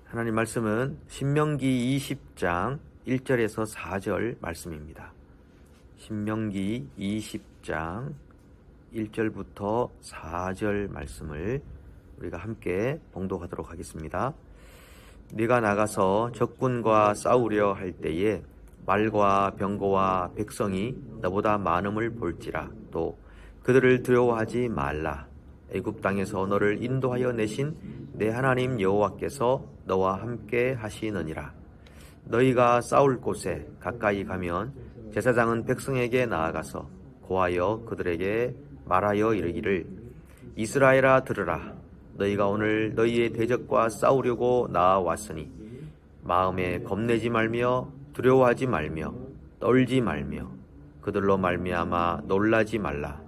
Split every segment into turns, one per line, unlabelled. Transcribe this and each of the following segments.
하나님 말씀은 신명기 20장 1절에서 4절 말씀입니다. 신명기 20장 1절부터 4절 말씀을 우리가 함께 봉독하도록 하겠습니다. 네가 나가서 적군과 싸우려 할 때에 말과 병거와 백성이 너보다 많음을 볼지라. 또 그들을 두려워하지 말라. 애굽 땅에서 너를 인도하여 내신 내 하나님 여호와께서 너와 함께 하시느니라. 너희가 싸울 곳에 가까이 가면 제사장은 백성에게 나아가서 고하여 그들에게 말하여 이르기를, 이스라엘아 들으라. 너희가 오늘 너희의 대적과 싸우려고 나아왔으니 마음에 겁내지 말며 두려워하지 말며 떨지 말며 그들로 말미암아 놀라지 말라.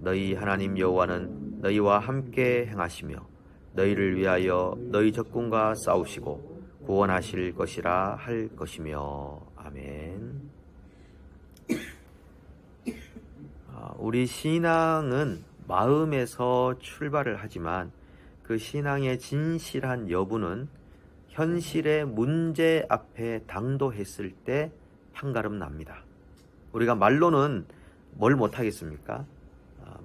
너희 하나님 여호와는 너희와 함께 행하시며 너희를 위하여 너희 적군과 싸우시고 구원하실 것이라 할 것이며. 아멘. 우리 신앙은 마음에서 출발을 하지만 그 신앙의 진실한 여부는 현실의 문제 앞에 당도했을 때 판가름 납니다. 우리가 말로는 뭘 못하겠습니까?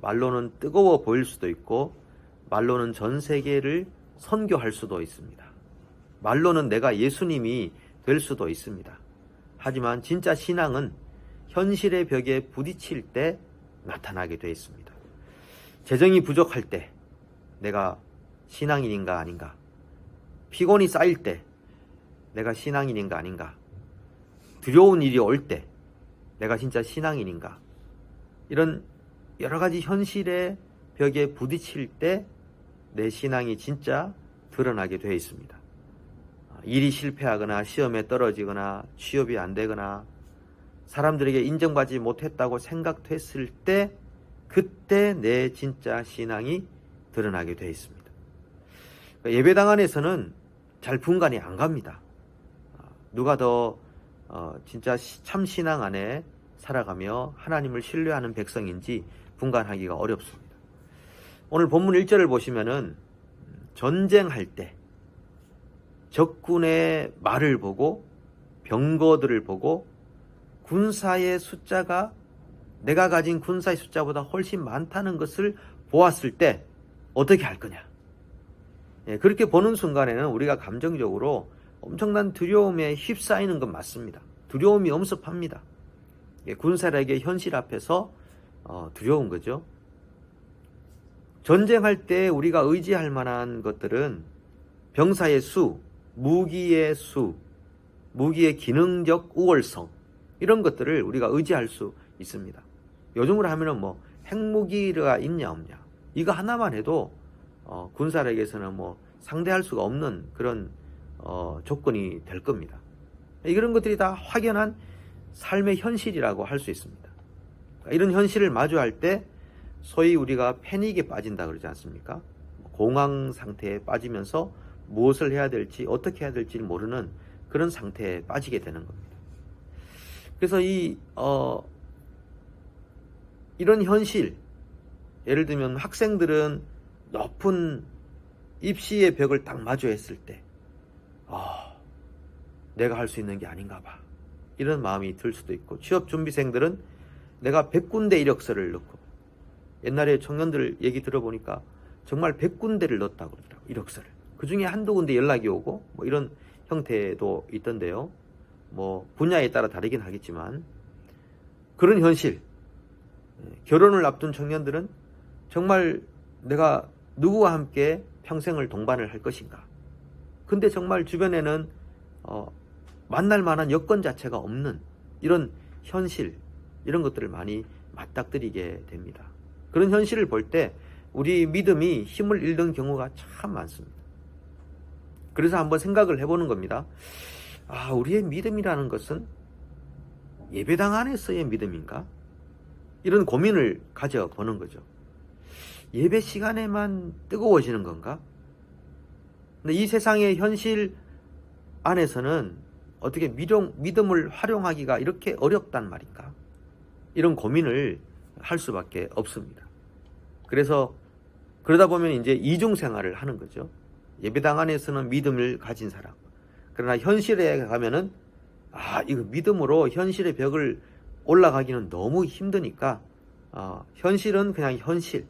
말로는 뜨거워 보일 수도 있고 말로는 전 세계를 선교할 수도 있습니다. 말로는 내가 예수님이 될 수도 있습니다. 하지만 진짜 신앙은 현실의 벽에 부딪힐 때 나타나게 되어 있습니다. 재정이 부족할 때 내가 신앙인인가 아닌가, 피곤이 쌓일 때 내가 신앙인인가 아닌가, 두려운 일이 올 때 내가 진짜 신앙인인가, 이런 여러 가지 현실의 벽에 부딪힐 때 내 신앙이 진짜 드러나게 되어 있습니다. 일이 실패하거나 시험에 떨어지거나 취업이 안 되거나 사람들에게 인정받지 못했다고 생각했을 때 그때 내 진짜 신앙이 드러나게 되어 있습니다. 예배당 안에서는 잘 분간이 안 갑니다. 누가 더 진짜 참 신앙 안에 살아가며 하나님을 신뢰하는 백성인지 분간하기가 어렵습니다. 오늘 본문 1절을 보시면은 전쟁할 때 적군의 말을 보고 병거들을 보고 군사의 숫자가 내가 가진 군사의 숫자보다 훨씬 많다는 것을 보았을 때 어떻게 할 거냐. 그렇게 보는 순간에는 우리가 감정적으로 엄청난 두려움에 휩싸이는 건 맞습니다. 두려움이 엄습합니다. 군사력의 현실 앞에서 두려운 거죠. 전쟁할 때 우리가 의지할 만한 것들은 병사의 수, 무기의 수, 무기의 기능적 우월성, 이런 것들을 우리가 의지할 수 있습니다. 요즘으로 하면은 핵무기가 있냐 없냐, 이거 하나만 해도 군사력에서는 상대할 수가 없는 그런 조건이 될 겁니다. 이런 것들이 다 확연한 삶의 현실이라고 할 수 있습니다. 이런 현실을 마주할 때 소위 우리가 패닉에 빠진다 그러지 않습니까? 공황 상태에 빠지면서 무엇을 해야 될지 어떻게 해야 될지 모르는 그런 상태에 빠지게 되는 겁니다. 그래서 이런 현실, 예를 들면 학생들은 높은 입시의 벽을 딱 마주했을 때 내가 할 수 있는 게 아닌가 봐, 이런 마음이 들 수도 있고, 취업준비생들은 내가 100군데 이력서를 넣고, 옛날에 청년들 얘기 들어보니까 정말 100군데를 넣었다고 그러더라고요, 이력서를. 그 중에 한두 군데 연락이 오고 이런 형태도 있던데요. 분야에 따라 다르긴 하겠지만 그런 현실, 결혼을 앞둔 청년들은 정말 내가 누구와 함께 평생을 동반을 할 것인가, 근데 정말 주변에는 만날 만한 여건 자체가 없는 이런 현실, 이런 것들을 많이 맞닥뜨리게 됩니다. 그런 현실을 볼 때 우리 믿음이 힘을 잃는 경우가 참 많습니다. 그래서 한번 생각을 해보는 겁니다. 우리의 믿음이라는 것은 예배당 안에서의 믿음인가? 이런 고민을 가져보는 거죠. 예배 시간에만 뜨거워지는 건가? 근데 이 세상의 현실 안에서는 어떻게 믿음을 활용하기가 이렇게 어렵단 말인가? 이런 고민을 할 수밖에 없습니다. 그래서 그러다 보면 이제 이중 생활을 하는 거죠. 예배당 안에서는 믿음을 가진 사람. 그러나 현실에 가면은 이거 믿음으로 현실의 벽을 올라가기는 너무 힘드니까 현실은 그냥 현실,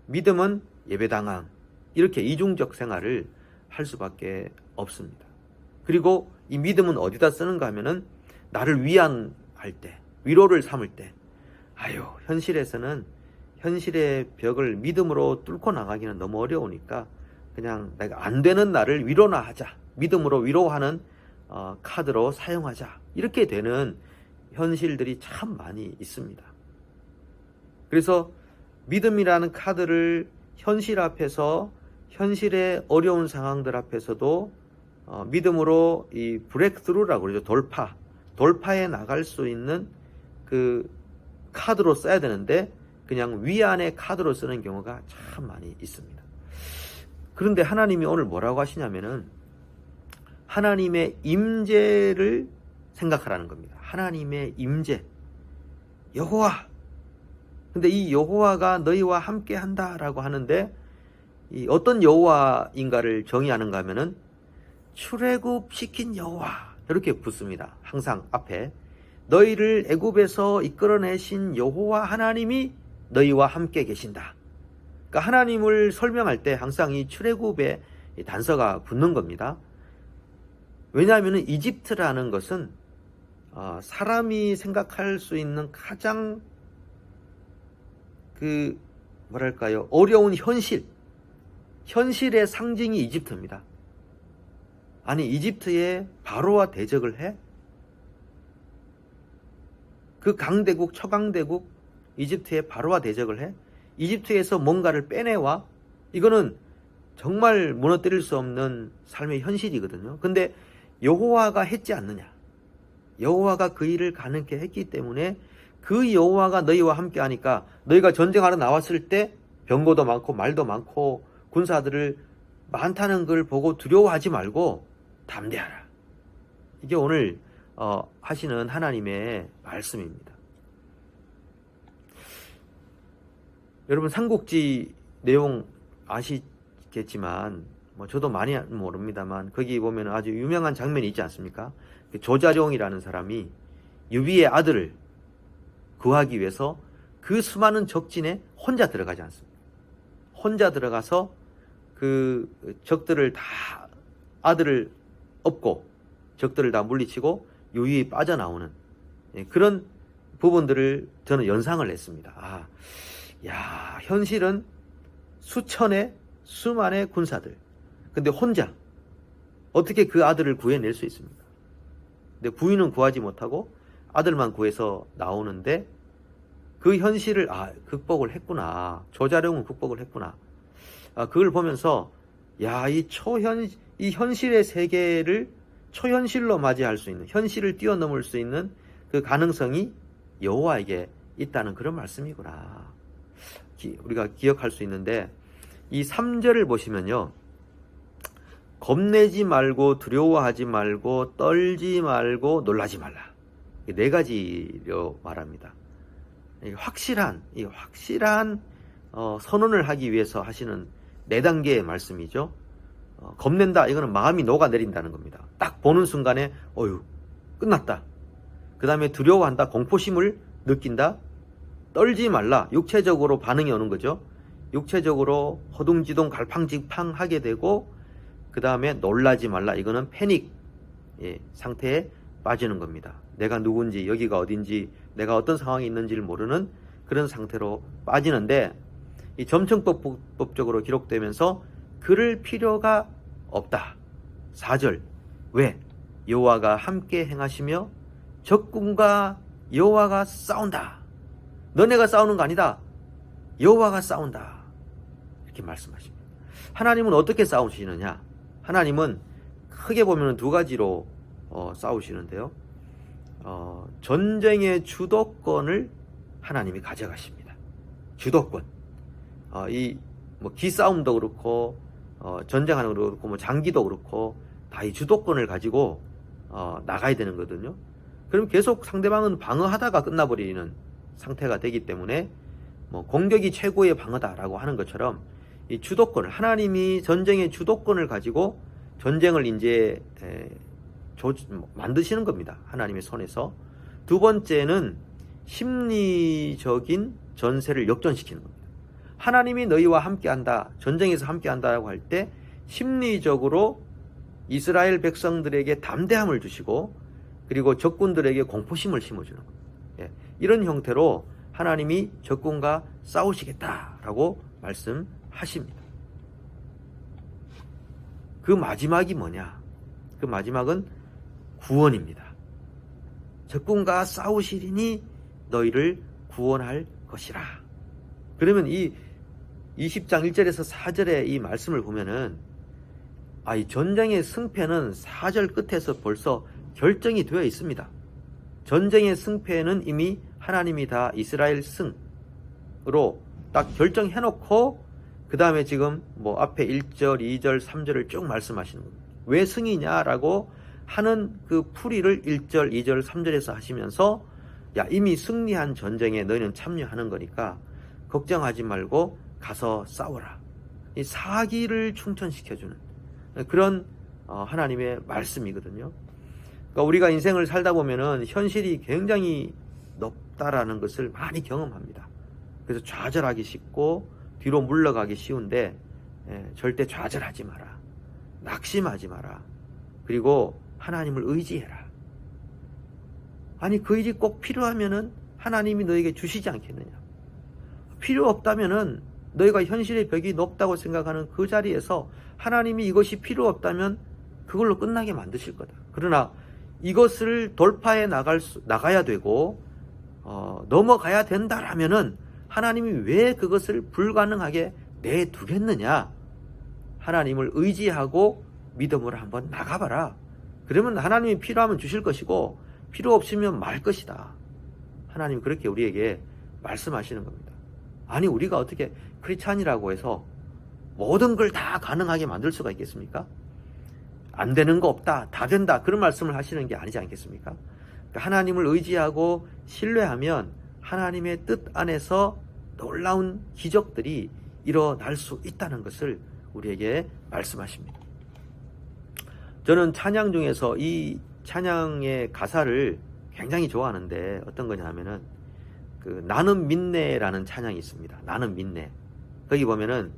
믿음은 예배당 안, 이렇게 이중적 생활을 할 수밖에 없습니다. 그리고 이 믿음은 어디다 쓰는가 하면은 나를 위안할 때, 위로를 삼을 때, 현실에서는 현실의 벽을 믿음으로 뚫고 나가기는 너무 어려우니까 그냥 내가 안 되는 나를 위로나 하자, 믿음으로 위로하는 카드로 사용하자, 이렇게 되는 현실들이 참 많이 있습니다. 그래서 믿음이라는 카드를 현실 앞에서, 현실의 어려운 상황들 앞에서도 믿음으로 이 브레이크스루라고 그러죠. 돌파해 나갈 수 있는 그 카드로 써야 되는데 그냥 위안의 카드로 쓰는 경우가 참 많이 있습니다. 그런데 하나님이 오늘 뭐라고 하시냐면은 하나님의 임재를 생각하라는 겁니다. 하나님의 임재, 여호와. 근데 이 여호와가 너희와 함께 한다라고 하는데 이 어떤 여호와인가를 정의하는가 하면은 출애굽시킨 여호와, 이렇게 붙습니다. 항상 앞에 너희를 애굽에서 이끌어내신 여호와 하나님이 너희와 함께 계신다. 그러니까 하나님을 설명할 때 항상 이 출애굽의 단서가 붙는 겁니다. 왜냐하면 이집트라는 것은 사람이 생각할 수 있는 가장 어려운 현실의 상징이 이집트입니다. 아니, 이집트에 바로와 대적을 해? 그 강대국, 초강대국 이집트에 바로와 대적을 해? 이집트에서 뭔가를 빼내와? 이거는 정말 무너뜨릴 수 없는 삶의 현실이거든요. 근데 여호와가 했지 않느냐? 여호와가 그 일을 가능케 했기 때문에 그 여호와가 너희와 함께 하니까 너희가 전쟁하러 나왔을 때 병거도 많고 말도 많고 군사들을 많다는 걸 보고 두려워하지 말고 담대하라. 이게 오늘 하시는 하나님의 말씀입니다. 여러분 삼국지 내용 아시겠지만 저도 많이 모릅니다만 거기 보면 아주 유명한 장면이 있지 않습니까? 조자룡이라는 사람이 유비의 아들을 구하기 위해서 그 수많은 적진에 혼자 들어가지 않습니다. 혼자 들어가서 그 적들을 다, 아들을 업고 적들을 다 물리치고 유유히 빠져나오는 그런 부분들을 저는 연상을 했습니다. 현실은 수천의 수만의 군사들, 근데 혼자 어떻게 그 아들을 구해낼 수 있습니까? 근데 부인은 구하지 못하고 아들만 구해서 나오는데 그 현실을 극복을 했구나. 조자룡은 극복을 했구나. 그걸 보면서 이 현실의 세계를 초현실로 맞이할 수 있는, 현실을 뛰어넘을 수 있는 그 가능성이 여호와에게 있다는 그런 말씀이구나. 우리가 기억할 수 있는데 이 3절을 보시면요. 겁내지 말고 두려워하지 말고 떨지 말고 놀라지 말라. 네 가지로 말합니다. 확실한 선언을 하기 위해서 하시는 4단계의 말씀이죠. 겁낸다, 이거는 마음이 녹아내린다는 겁니다. 딱 보는 순간에 끝났다. 그 다음에 두려워한다, 공포심을 느낀다. 떨지 말라, 육체적으로 반응이 오는 거죠. 육체적으로 허둥지둥 갈팡질팡 하게 되고, 그 다음에 놀라지 말라, 이거는 패닉 상태에 빠지는 겁니다. 내가 누군지, 여기가 어딘지, 내가 어떤 상황에 있는지를 모르는 그런 상태로 빠지는데, 이 점층법적으로 기록되면서 그럴 필요가 없다. 4절, 왜? 여호와가 함께 행하시며 적군과 여호와가 싸운다. 너네가 싸우는 거 아니다. 여호와가 싸운다. 이렇게 말씀하십니다. 하나님은 어떻게 싸우시느냐? 하나님은 크게 보면 2가지로 싸우시는데요. 전쟁의 주도권을 하나님이 가져가십니다. 주도권. 기싸움도 그렇고 전쟁하는 것도 그렇고 장기도 그렇고 다 이 주도권을 가지고 나가야 되는 거거든요. 그럼 계속 상대방은 방어하다가 끝나버리는 상태가 되기 때문에 공격이 최고의 방어다라고 하는 것처럼 이 주도권을, 하나님이 전쟁의 주도권을 가지고 전쟁을 이제 만드시는 겁니다. 하나님의 손에서. 두 번째는 심리적인 전세를 역전시키는 겁니다. 하나님이 너희와 함께한다, 전쟁에서 함께한다라고 할 때 심리적으로 이스라엘 백성들에게 담대함을 주시고 그리고 적군들에게 공포심을 심어주는 겁니다. 예, 이런 형태로 하나님이 적군과 싸우시겠다라고 말씀하십니다. 그 마지막이 뭐냐? 그 마지막은 구원입니다. 적군과 싸우시리니 너희를 구원할 것이라. 그러면 이 20장 1절에서 4절의 이 말씀을 보면은 이 전쟁의 승패는 4절 끝에서 벌써 결정이 되어 있습니다. 전쟁의 승패는 이미 하나님이 다 이스라엘 승으로 딱 결정해놓고 그 다음에 지금 뭐 앞에 1절, 2절, 3절을 쭉 말씀하시는 겁니다. 왜 승이냐라고 하는 그 풀이를 1절, 2절, 3절에서 하시면서 이미 승리한 전쟁에 너희는 참여하는 거니까 걱정하지 말고 가서 싸워라. 이 사기를 충천시켜주는 그런 하나님의 말씀이거든요. 그러니까 우리가 인생을 살다 보면은 현실이 굉장히 높다라는 것을 많이 경험합니다. 그래서 좌절하기 쉽고 뒤로 물러가기 쉬운데 절대 좌절하지 마라. 낙심하지 마라. 그리고 하나님을 의지해라. 아니 그 일이 꼭 필요하면은 하나님이 너에게 주시지 않겠느냐. 필요 없다면은 너희가 현실의 벽이 높다고 생각하는 그 자리에서 하나님이 이것이 필요 없다면 그걸로 끝나게 만드실 거다. 그러나 이것을 돌파해 나가야 되고 넘어가야 된다라면은 하나님이 왜 그것을 불가능하게 내두겠느냐. 하나님을 의지하고 믿음으로 한번 나가봐라. 그러면 하나님이 필요하면 주실 것이고 필요 없으면 말 것이다. 하나님 그렇게 우리에게 말씀하시는 겁니다. 아니 우리가 어떻게 크리스찬이라고 해서 모든 걸 다 가능하게 만들 수가 있겠습니까? 안 되는 거 없다, 다 된다, 그런 말씀을 하시는 게 아니지 않겠습니까? 그러니까 하나님을 의지하고 신뢰하면 하나님의 뜻 안에서 놀라운 기적들이 일어날 수 있다는 것을 우리에게 말씀하십니다. 저는 찬양 중에서 이 찬양의 가사를 굉장히 좋아하는데 어떤 거냐 하면은 그 나는 믿네라는 찬양이 있습니다. 나는 믿네. 거기 보면은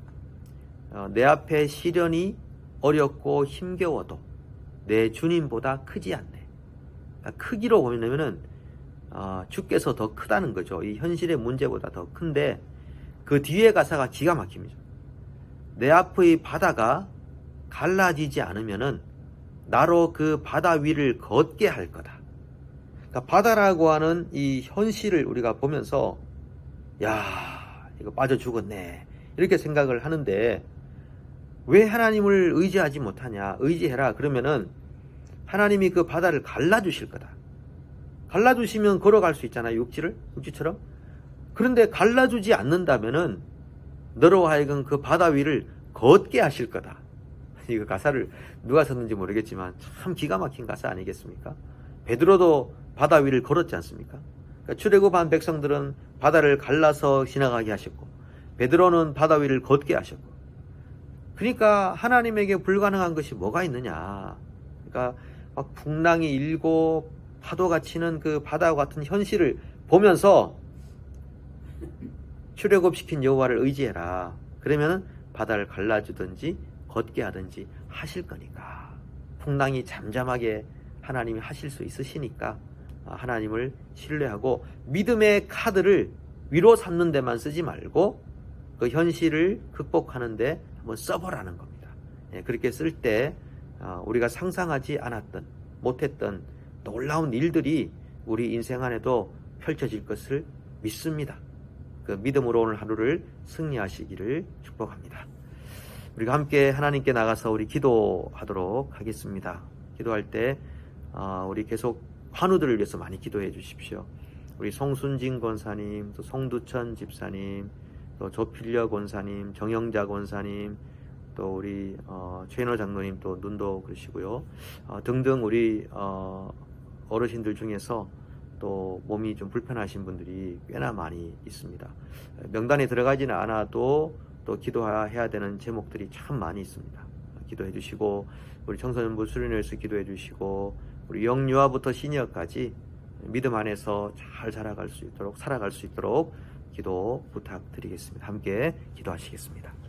내 앞에 시련이 어렵고 힘겨워도 내 주님보다 크지 않네. 그러니까 크기로 보면은 주께서 더 크다는 거죠. 이 현실의 문제보다 더 큰데 그 뒤에 가사가 기가 막힙니다. 내 앞의 바다가 갈라지지 않으면은 나로 그 바다 위를 걷게 할 거다. 그러니까 바다라고 하는 이 현실을 우리가 보면서 야 이거 빠져 죽었네 이렇게 생각을 하는데 왜 하나님을 의지하지 못하냐. 의지해라. 그러면은 하나님이 그 바다를 갈라주실 거다. 갈라주시면 걸어갈 수 있잖아요. 육지처럼. 그런데 갈라주지 않는다면은 너로 하여금 그 바다 위를 걷게 하실 거다. 이거 가사를 누가 썼는지 모르겠지만 참 기가 막힌 가사 아니겠습니까? 베드로도 바다 위를 걸었지 않습니까? 그러니까 출애굽한 백성들은 바다를 갈라서 지나가게 하셨고 베드로는 바다 위를 걷게 하셨고 그러니까 하나님에게 불가능한 것이 뭐가 있느냐. 그러니까 막 풍랑이 일고 파도가 치는 그 바다와 같은 현실을 보면서 출애굽시킨 여호와를 의지해라. 그러면은 바다를 갈라주든지 걷게 하든지 하실 거니까. 풍랑이 잠잠하게 하나님이 하실 수 있으시니까 하나님을 신뢰하고 믿음의 카드를 위로 삼는 데만 쓰지 말고 그 현실을 극복하는 데 한번 써보라는 겁니다. 그렇게 쓸 때 우리가 상상하지 않았던 못했던 놀라운 일들이 우리 인생 안에도 펼쳐질 것을 믿습니다. 그 믿음으로 오늘 하루를 승리하시기를 축복합니다. 우리가 함께 하나님께 나가서 우리 기도하도록 하겠습니다. 기도할 때 우리 계속 환우들을 위해서 많이 기도해 주십시오. 우리 송순진 권사님, 또 송두천 집사님, 또 조필려 권사님, 정영자 권사님, 또 우리 최인호 장로님 또 눈도 그러시고요. 등등 우리 어르신들 중에서 또 몸이 좀 불편하신 분들이 꽤나 많이 있습니다. 명단에 들어가지는 않아도 또 기도해야 되는 제목들이 참 많이 있습니다. 기도해 주시고 우리 청소년부 수련회에서 기도해 주시고 우리 영유아부터 시니어까지 믿음 안에서 잘 살아갈 수 있도록 기도 부탁드리겠습니다. 함께 기도하시겠습니다.